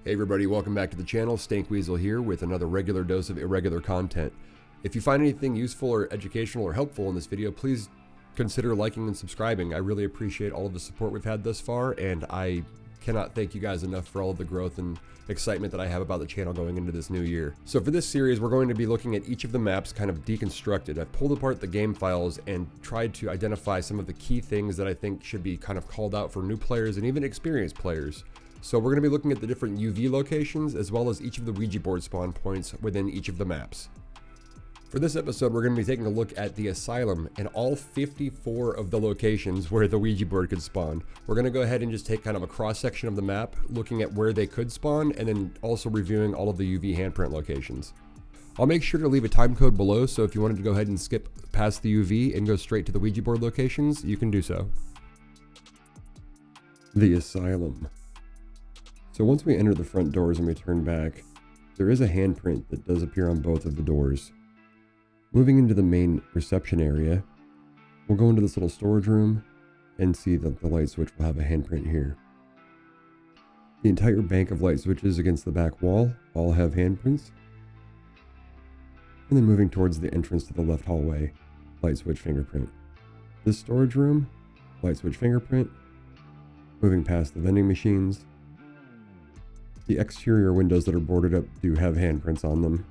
Hey everybody, welcome back to the channel. Stank Weasel here with another regular dose of irregular content. If you find anything useful or educational or helpful in this video, please consider liking and subscribing. I really appreciate all of the support we've had thus far, and I cannot thank you guys enough for all of the growth and excitement that I have about the channel going into this new year. So for this series, we're going to be looking at each of the maps kind of deconstructed. I've pulled apart the game files and tried to identify some of the key things that I think should be kind of called out for new players and even experienced players. So we're going to be looking at the different UV locations as well as each of the Ouija board spawn points within each of the maps. For this episode, we're going to be taking a look at the Asylum and all 54 of the locations where the Ouija board could spawn. We're going to go ahead and just take kind of a cross-section of the map, looking at where they could spawn, and then also reviewing all of the UV handprint locations. I'll make sure to leave a time code below, so if you wanted to go ahead and skip past the UV and go straight to the Ouija board locations, you can do so. The Asylum. So once we enter the front doors and we turn back, there is a handprint that does appear on both of the doors. Moving into the main reception area, we'll go into this little storage room and see that the light switch will have a handprint here. The entire bank of light switches against the back wall all have handprints. And then moving towards the entrance to the left hallway, light switch fingerprint. This storage room, light switch fingerprint. Moving past the vending machines. The exterior windows that are boarded up do have handprints on them,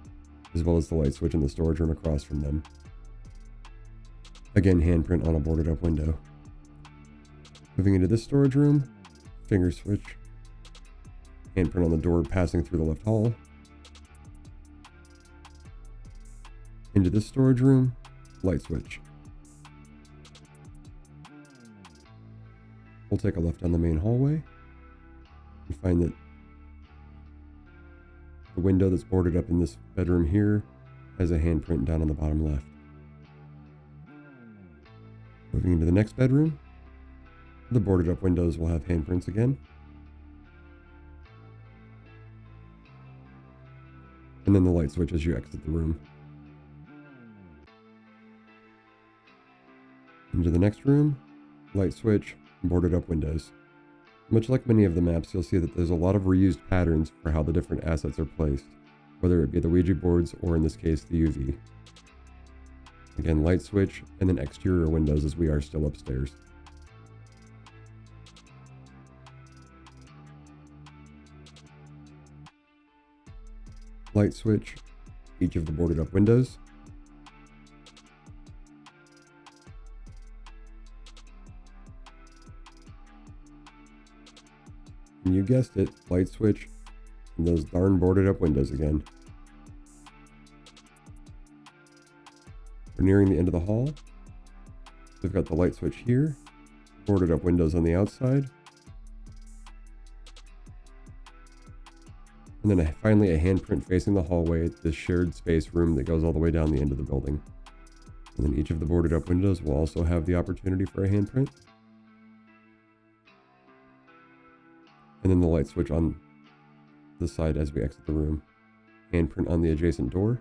as well as the light switch in the storage room across from them. Again, handprint on a boarded up window. Moving into this storage room, finger switch, handprint on the door passing through the left hall. Into this storage room, light switch. We'll take a left down the main hallway and find that the window that's boarded up in this bedroom here has a handprint down on the bottom left. Moving into the next bedroom, the boarded up windows will have handprints again. And then the light switch as you exit the room. Into the next room, light switch, boarded up windows. Much like many of the maps, you'll see that there's a lot of reused patterns for how the different assets are placed, whether it be the Ouija boards or in this case the UV. Again, light switch and then exterior windows as we are still upstairs. Light switch, each of the boarded up windows. And you guessed it, light switch, and those darn boarded up windows again. We're nearing the end of the hall. We've got the light switch here, boarded up windows on the outside. And then finally a handprint facing the hallway at this shared space room that goes all the way down the end of the building. And then each of the boarded up windows will also have the opportunity for a handprint. And then the light switch on the side as we exit the room. Handprint on the adjacent door.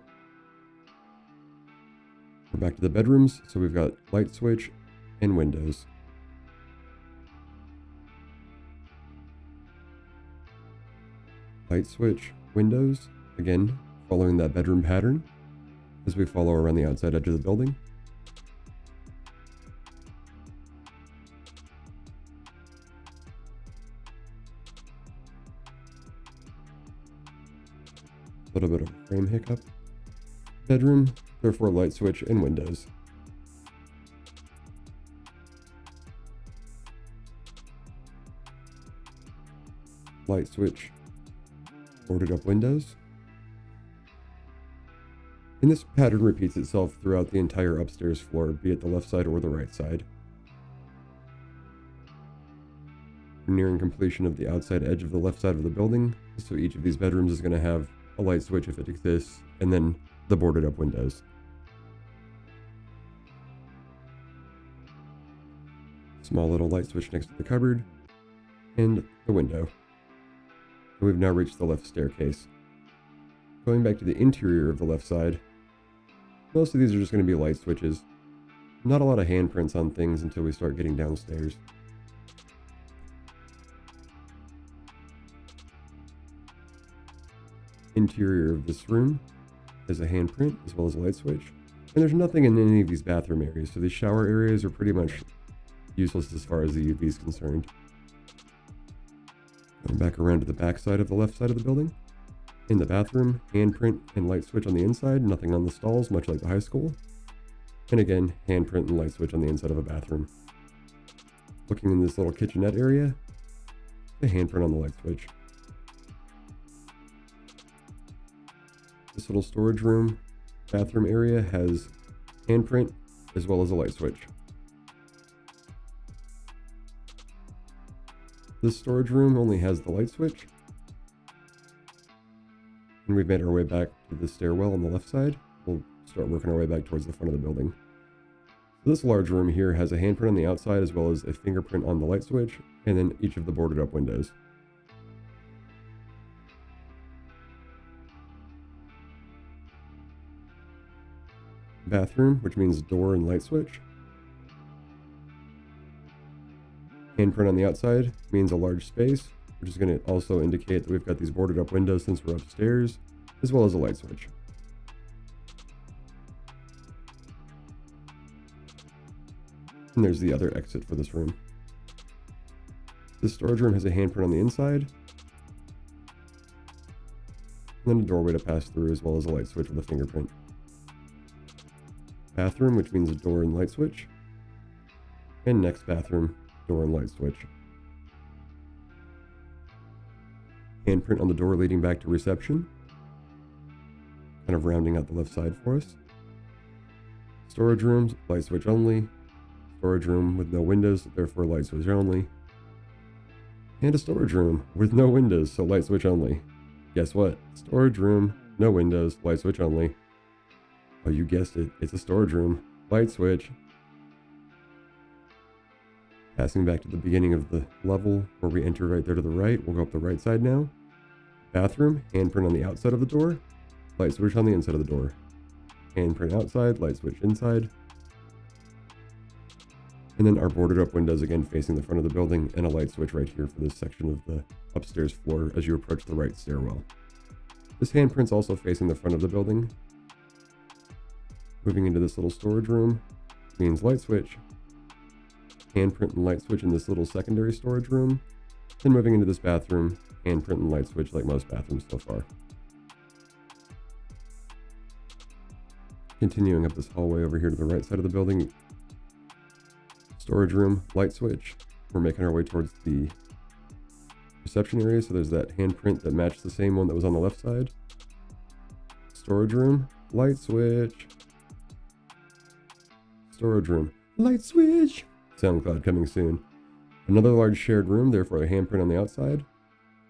We're back to the bedrooms, so we've got light switch and windows. Light switch, windows, again, following that bedroom pattern as we follow around the outside edge of the building. A little bit of a frame hiccup. Bedroom, therefore light switch and windows. Light switch, boarded up windows. And this pattern repeats itself throughout the entire upstairs floor, be it the left side or the right side. We're nearing completion of the outside edge of the left side of the building, so each of these bedrooms is going to have a light switch if it exists, and then the boarded up windows. Small little light switch next to the cupboard, and the window. And we've now reached the left staircase. Going back to the interior of the left side, most of these are just going to be light switches. Not a lot of handprints on things until we start getting downstairs. Interior of this room is a handprint as well as a light switch. And there's nothing in any of these bathroom areas, so these shower areas are pretty much useless as far as the UV is concerned. Going back around to the back side of the left side of the building. In the bathroom, handprint and light switch on the inside, nothing on the stalls, much like the high school. And again, handprint and light switch on the inside of a bathroom. Looking in this little kitchenette area, a handprint on the light switch. This little storage room, bathroom area has handprint as well as a light switch. This storage room only has the light switch. And we've made our way back to the stairwell on the left side. We'll start working our way back towards the front of the building. So this large room here has a handprint on the outside as well as a fingerprint on the light switch, and then each of the boarded up windows. Bathroom, which means door and light switch. Handprint on the outside means a large space, which is going to also indicate that we've got these boarded up windows since we're upstairs, as well as a light switch. And there's the other exit for this room. This storage room has a handprint on the inside, and then a doorway to pass through, as well as a light switch with a fingerprint. Bathroom, which means a door and light switch. And next bathroom, door and light switch. Handprint on the door leading back to reception. Kind of rounding out the left side for us. Storage rooms, light switch only. Storage room with no windows, therefore light switch only. And a storage room with no windows, so light switch only. Guess what? Storage room, no windows, light switch only. Oh, you guessed it. It's a storage room. Light switch. Passing back to the beginning of the level where we enter right there to the right. We'll go up the right side now. Bathroom, handprint on the outside of the door. Light switch on the inside of the door. Handprint outside, light switch inside. And then our boarded up windows again facing the front of the building, and a light switch right here for this section of the upstairs floor as you approach the right stairwell. This handprint's also facing the front of the building. Moving into this little storage room means light switch, handprint and light switch in this little secondary storage room. Then moving into this bathroom, handprint and light switch like most bathrooms so far. Continuing up this hallway over here to the right side of the building, storage room, light switch. We're making our way towards the reception area, so there's that handprint that matched the same one that was on the left side. Storage room, light switch. Storage room, light switch. SoundCloud coming soon. Another large shared room, therefore a handprint on the outside.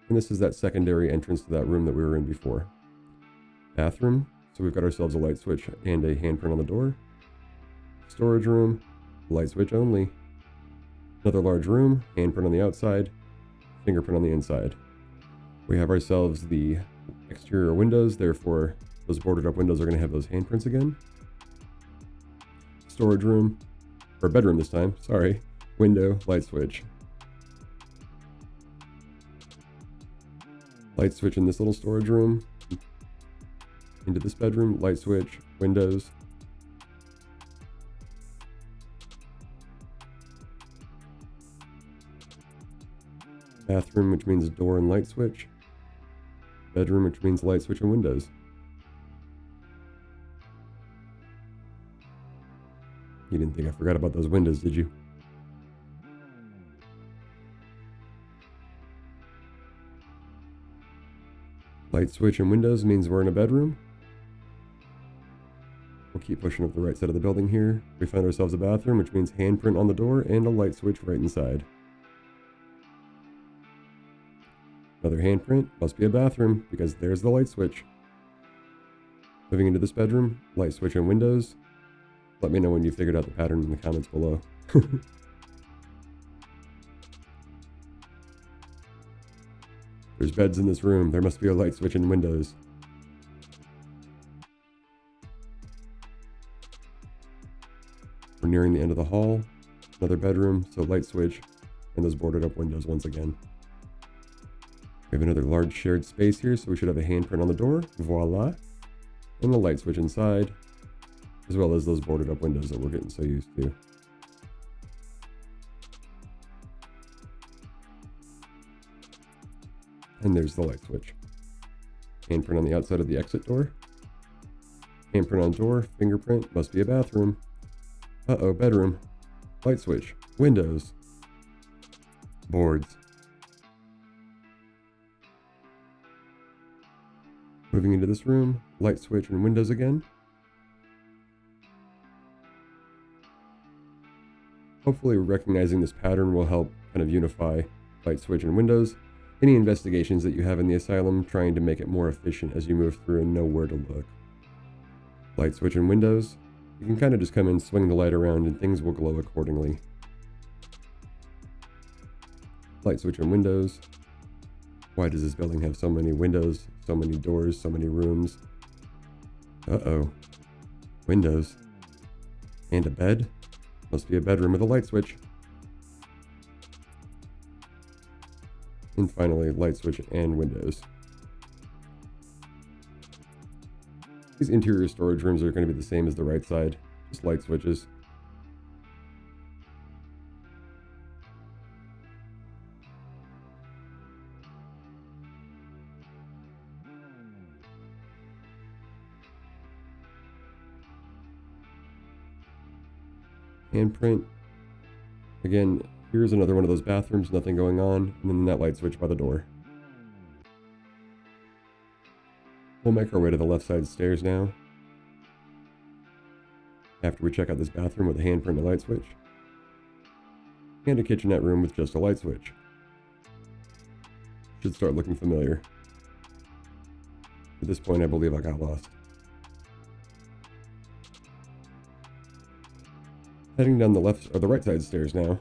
And this is that secondary entrance to that room that we were in before. Bathroom, so we've got ourselves a light switch and a handprint on the door. Storage room, light switch only. Another large room, handprint on the outside, fingerprint on the inside. We have ourselves the exterior windows, therefore those boarded up windows are going to have those handprints again. Storage room, or bedroom this time, sorry. Window, light switch. Light switch in this little storage room. Into this bedroom, light switch, windows. Bathroom, which means door and light switch. Bedroom, which means light switch and windows. You didn't think I forgot about those windows, did you? Light switch and windows means we're in a bedroom. We'll keep pushing up the right side of the building here. We found ourselves a bathroom, which means handprint on the door and a light switch right inside. Another handprint, must be a bathroom, because there's the light switch. Moving into this bedroom, light switch and windows. Let me know when you figured out the pattern in the comments below. There's beds in this room. There must be a light switch and windows. We're nearing the end of the hall. Another bedroom, so light switch, and those boarded up windows once again. We have another large shared space here, so we should have a handprint on the door. Voila. And the light switch inside, as well as those boarded up windows that we're getting so used to. And there's the light switch. Handprint on the outside of the exit door. Handprint on door, fingerprint, must be a bathroom. Uh-oh, bedroom. Light switch, windows, boards. Moving into this room, light switch and windows again. Hopefully recognizing this pattern will help kind of unify light switch and windows. Any investigations that you have in the asylum, trying to make it more efficient as you move through and know where to look. Light switch and windows. You can kind of just come in, swing the light around, and things will glow accordingly. Light switch and windows. Why does this building have so many windows, so many doors, so many rooms? Uh-oh. Windows. And a bed. Must be a bedroom with a light switch. And finally, light switch and windows. These interior storage rooms are going to be the same as the right side, just light switches. Handprint. Again, here's another one of those bathrooms, nothing going on, and then that light switch by the door. We'll make our way to the left side stairs now. After we check out this bathroom with a handprint and a light switch. And a kitchenette room with just a light switch. Should start looking familiar. At this point, I believe I got lost. Heading down the left or the right side stairs now.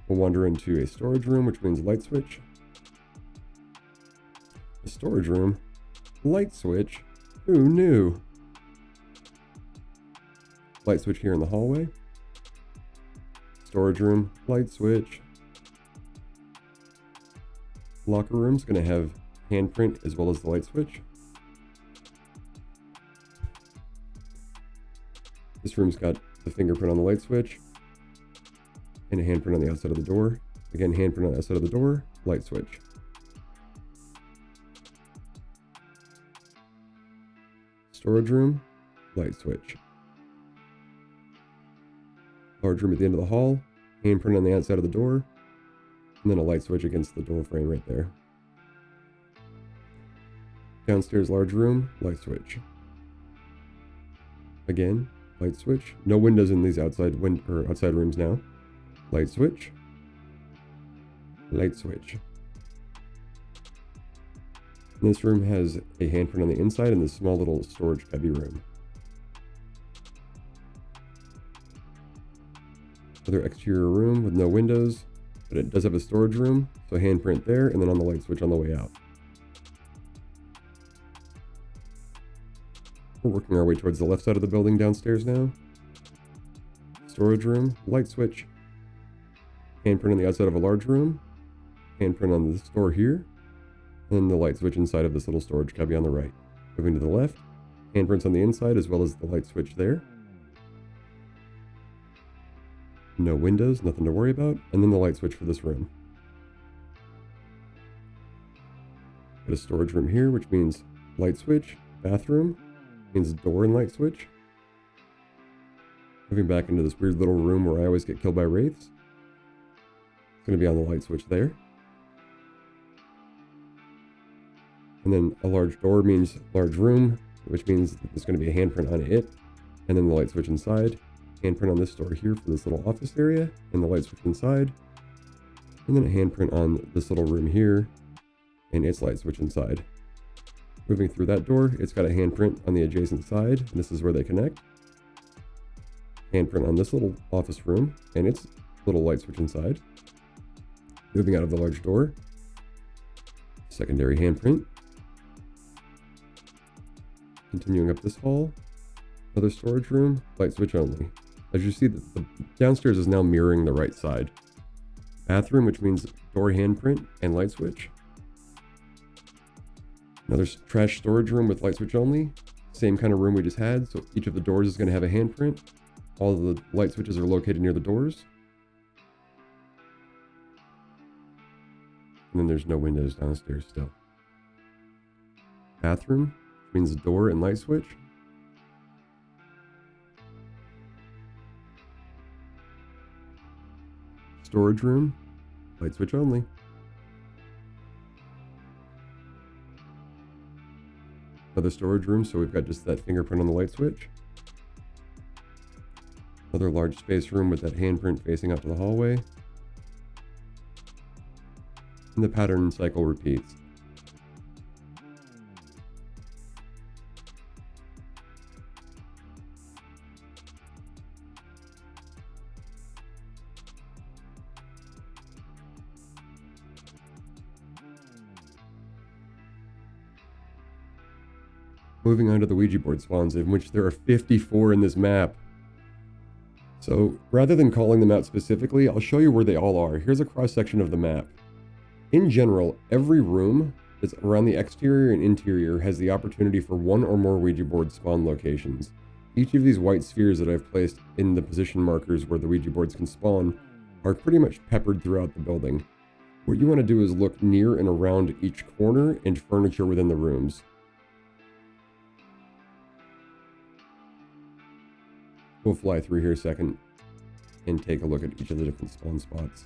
We'll wander into a storage room, which means light switch. A storage room, light switch. Who knew? Light switch here in the hallway. Storage room, light switch. Locker room's gonna have handprint as well as the light switch. This room's got the fingerprint on the light switch and a handprint on the outside of the door. Again, handprint on the outside of the door, light switch. Storage room, light switch. Large room at the end of the hall, handprint on the outside of the door, and then a light switch against the door frame right there. Downstairs large room, light switch. Again, light switch. No windows in these outside rooms now. Light switch. Light switch. And this room has a handprint on the inside in this small little storage cubby room. Another exterior room with no windows, but it does have a storage room, so handprint there, and then on the light switch on the way out. We're working our way towards the left side of the building downstairs now. Storage room, light switch. Handprint on the outside of a large room. Handprint on this door here. And the light switch inside of this little storage cubby on the right. Moving to the left. Handprints on the inside as well as the light switch there. No windows, nothing to worry about. And then the light switch for this room. Got a storage room here, which means light switch. Bathroom. Means door and light switch. Moving back into this weird little room where I always get killed by wraiths. It's going to be on the light switch there. And then a large door means large room, which means there's going to be a handprint on it. And then the light switch inside. Handprint on this door here for this little office area. And the light switch inside. And then a handprint on this little room here. And its light switch inside. Moving through that door, it's got a handprint on the adjacent side, and this is where they connect. Handprint on this little office room, and its little light switch inside. Moving out of the large door. Secondary handprint. Continuing up this hall. Another storage room, light switch only. As you see, the downstairs is now mirroring the right side. Bathroom, which means door handprint and light switch. Another trash storage room with light switch only. Same kind of room we just had, so each of the doors is going to have a handprint. All of the light switches are located near the doors. And then there's no windows downstairs still. Bathroom, which means a door and light switch. Storage room, light switch only. Another storage room, so we've got just that fingerprint on the light switch. Another large space room with that handprint facing out to the hallway. And the pattern cycle repeats. Moving on to the Ouija board spawns, in which there are 54 in this map. So rather than calling them out specifically, I'll show you where they all are. Here's a cross-section of the map. In general, every room that's around the exterior and interior has the opportunity for one or more Ouija board spawn locations. Each of these white spheres that I've placed in the position markers where the Ouija boards can spawn are pretty much peppered throughout the building. What you want to do is look near and around each corner and furniture within the rooms. We'll fly through here a second and take a look at each of the different spawn spots.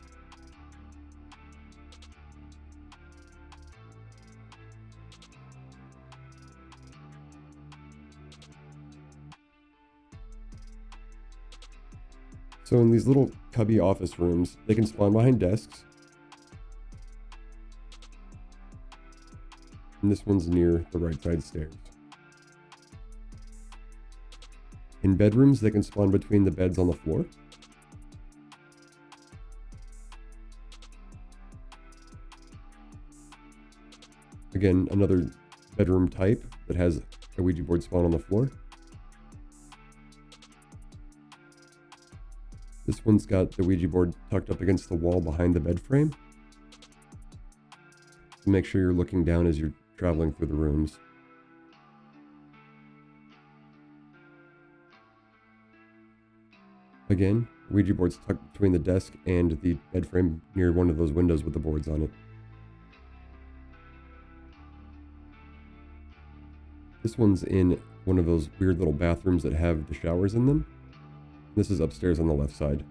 So in these little cubby office rooms, they can spawn behind desks. And this one's near the right side stairs. In bedrooms, they can spawn between the beds on the floor. Again, another bedroom type that has a Ouija board spawn on the floor. This one's got the Ouija board tucked up against the wall behind the bed frame. So make sure you're looking down as you're traveling through the rooms. Again, Ouija board's tucked between the desk and the bed frame near one of those windows with the boards on it. This one's in one of those weird little bathrooms that have the showers in them. This is upstairs on the left side.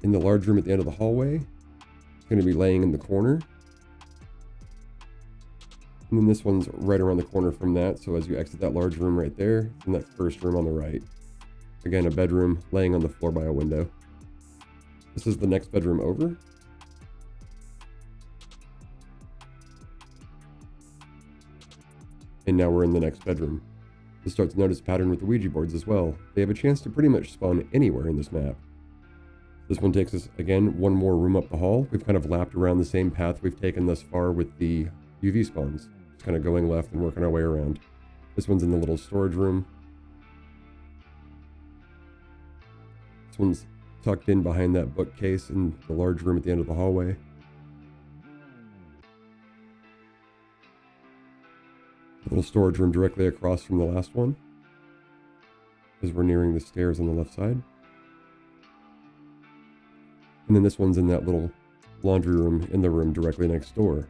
In the large room at the end of the hallway, it's going to be laying in the corner. And then this one's right around the corner from that, so as you exit that large room right there, it's in that first room on the right. Again, a bedroom laying on the floor by a window. This is the next bedroom over. And now we're in the next bedroom. You'll start to notice a pattern with the Ouija boards as well. They have a chance to pretty much spawn anywhere in this map. This one takes us, again, one more room up the hall. We've kind of lapped around the same path we've taken thus far with the UV spawns. Just kind of going left and working our way around. This one's in the little storage room. This one's tucked in behind that bookcase in the large room at the end of the hallway. A little storage room directly across from the last one, as we're nearing the stairs on the left side. And then this one's in that little laundry room in the room directly next door.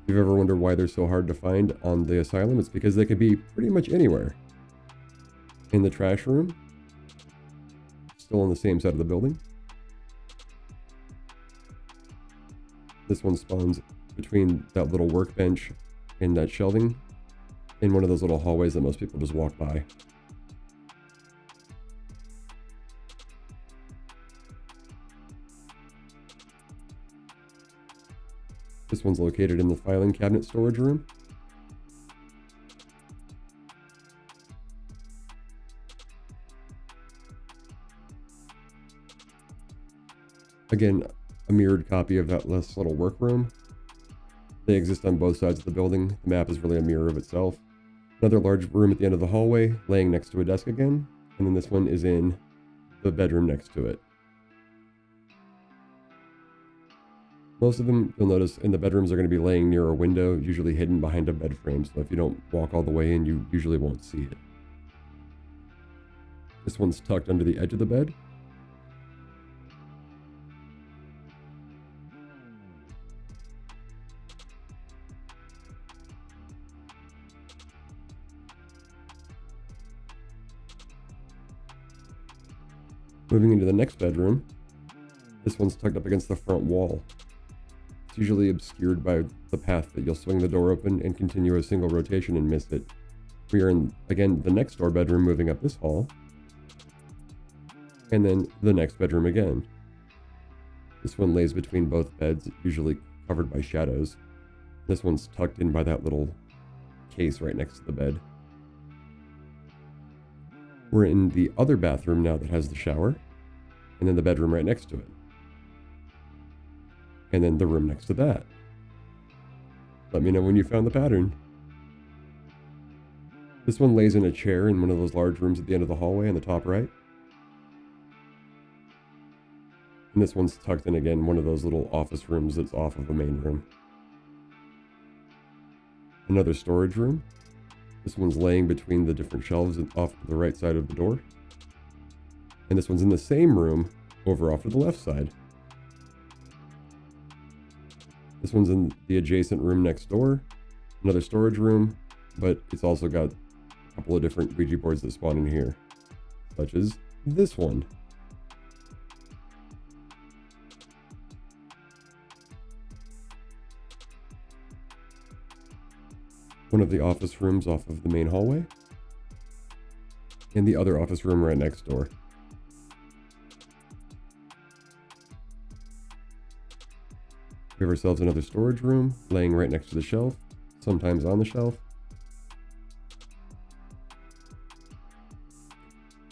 If you've ever wondered why they're so hard to find on the Asylum, it's because they could be pretty much anywhere. In the trash room, still on the same side of the building. This one spawns between that little workbench and that shelving in one of those little hallways that most people just walk by. This one's located in the filing cabinet storage room. Again, a mirrored copy of that last little workroom. They exist on both sides of the building. The map is really a mirror of itself. Another large room at the end of the hallway, laying next to a desk again. And then this one is in the bedroom next to it. Most of them, you'll notice, in the bedrooms are going to be laying near a window, usually hidden behind a bed frame, so if you don't walk all the way in, you usually won't see it. This one's tucked under the edge of the bed. Moving into the next bedroom, this one's tucked up against the front wall. It's usually obscured by the path that you'll swing the door open and continue a single rotation and miss it. We are in, again, the next door bedroom moving up this hall. And then the next bedroom again. This one lays between both beds, usually covered by shadows. This one's tucked in by that little case right next to the bed. We're in the other bathroom now that has the shower, and then the bedroom right next to it. And then the room next to that. Let me know when you found the pattern. This one lays in a chair in one of those large rooms at the end of the hallway on the top right. And this one's tucked in again, one of those little office rooms that's off of the main room. Another storage room. This one's laying between the different shelves off to the right side of the door. And this one's in the same room over off to the left side. This one's in the adjacent room next door. Another storage room, but it's also got a couple of different Ouija boards that spawn in here, such as this one. One of the office rooms off of the main hallway, and the other office room right next door. We have ourselves another storage room laying right next to the shelf, sometimes on the shelf.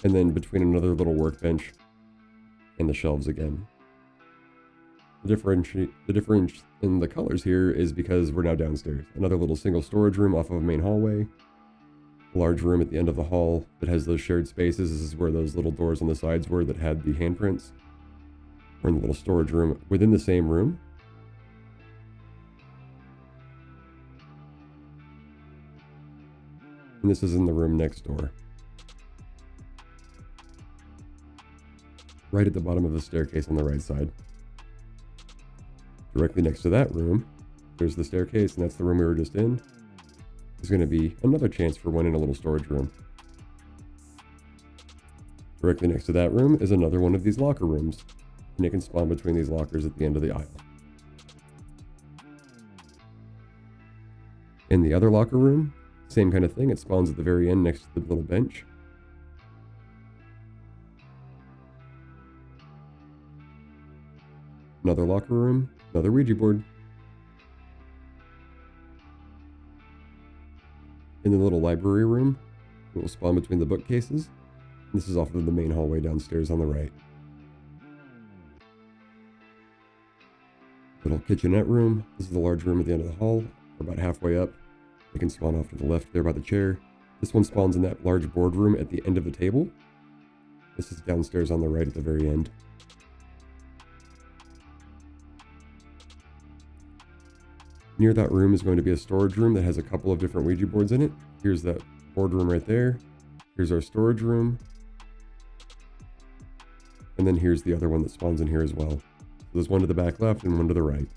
And then between another little workbench and the shelves again. The difference in the colors here is because we're now downstairs. Another little single storage room off of a main hallway. A large room at the end of the hall that has those shared spaces. This is where those little doors on the sides were that had the handprints. We're in the little storage room within the same room. And this is in the room next door. Right at the bottom of the staircase on the right side. Directly next to that room, there's the staircase, and that's the room we were just in. There's going to be another chance for one in a little storage room. Directly next to that room is another one of these locker rooms, and it can spawn between these lockers at the end of the aisle. In the other locker room, same kind of thing, it spawns at the very end next to the little bench. Another locker room, another Ouija board. In the little library room, it will spawn between the bookcases. This is off of the main hallway downstairs on the right. Little kitchenette room. This is the large room at the end of the hall. We're about halfway up. It can spawn off to the left there by the chair. This one spawns in that large boardroom at the end of the table. This is downstairs on the right at the very end. Near that room is going to be a storage room that has a couple of different Ouija boards in it. Here's that boardroom right there. Here's our storage room. And then here's the other one that spawns in here as well. So there's one to the back left and one to the right.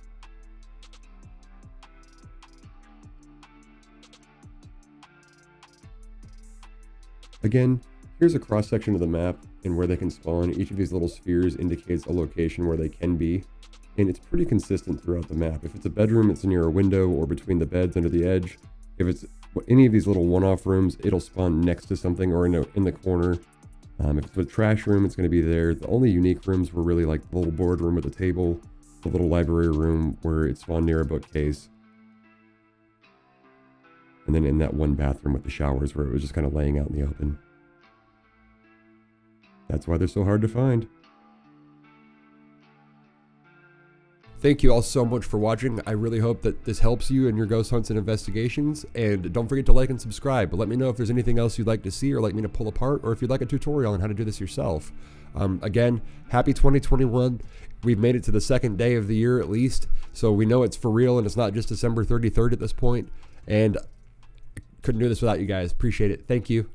Again, here's a cross section of the map and where they can spawn. Each of these little spheres indicates a location where they can be. And it's pretty consistent throughout the map. If it's a bedroom, it's near a window or between the beds under the edge. If it's any of these little one-off rooms, it'll spawn next to something or in the corner. If it's a trash room, it's going to be there. The only unique rooms were really like the little boardroom with a table, the little library room where it spawned near a bookcase. And then in that one bathroom with the showers where it was just kind of laying out in the open. That's why they're so hard to find. Thank you all so much for watching. I really hope that this helps you in your ghost hunts and investigations. And don't forget to like and subscribe. But let me know if there's anything else you'd like to see or like me to pull apart, or if you'd like a tutorial on how to do this yourself. Again, happy 2021. We've made it to the second day of the year at least, so we know it's for real and it's not just December 33rd at this point. And I couldn't do this without you guys. Appreciate it. Thank you.